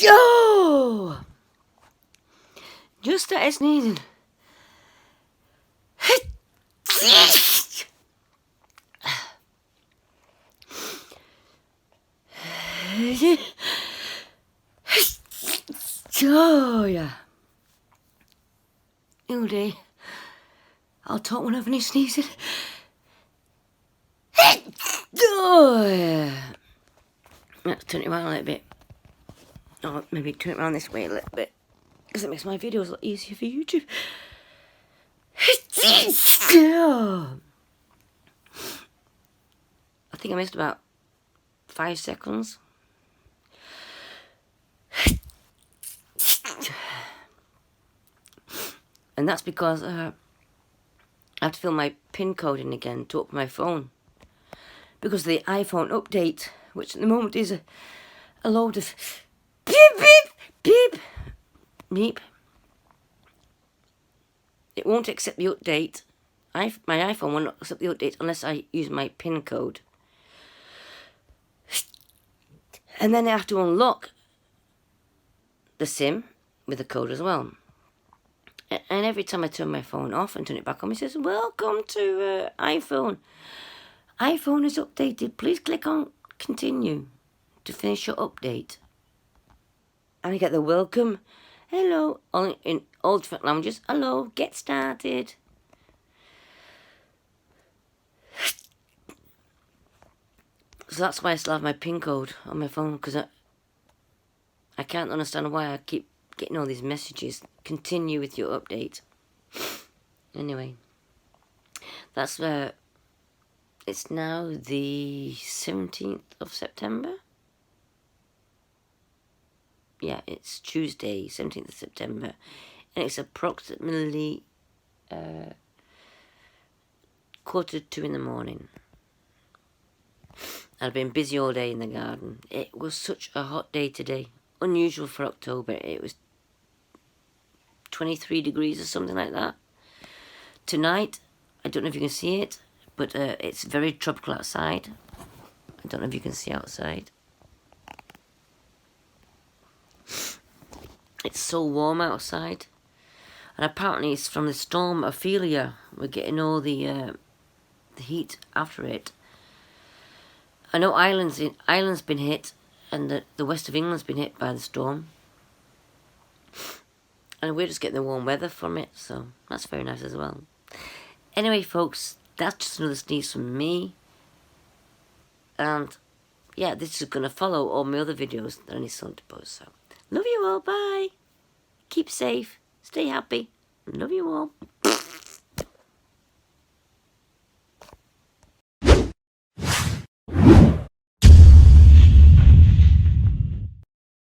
Oh! Just started sneezing. Oh yeah. Oh dear. I'll talk when I finish sneezing. Oh yeah. Let's turn it around a little bit. Or maybe turn it around this way a little bit, because it makes my videos a lot easier for YouTube. I think I missed about 5 seconds. And that's because I have to fill my PIN code in again to open my phone. Because of the iPhone update, which at the moment is a load of beep, beep, beep, beep. It won't accept the update. My iPhone won't accept the update unless I use my PIN code. And then I have to unlock the SIM with the code as well. And every time I turn my phone off and turn it back on, it says, "Welcome to iPhone. iPhone is updated. Please click on continue to finish your update." And I get the welcome. Hello. Only in all different languages. Hello. Get started. So that's why I still have my PIN code on my phone, because I can't understand why I keep getting all these messages. Continue with your update. Anyway, that's where it's now the 17th of September. Yeah, it's Tuesday, 17th of September, and it's approximately 1:45 in the morning. I've been busy all day in the garden. It was such a hot day today. Unusual for October. It was 23 degrees or something like that. Tonight, I don't know if you can see it, but it's very tropical outside. I don't know if you can see outside. It's so warm outside. And apparently it's from the storm Ophelia. We're getting all the heat after it. I know Ireland's been hit, and the west of England's been hit by the storm. And we're just getting the warm weather from it, so that's very nice as well. Anyway, folks, that's just another sneeze from me. And yeah, this is going to follow all my other videos that I need to post. So, love you all, bye. Keep safe, stay happy, love you all.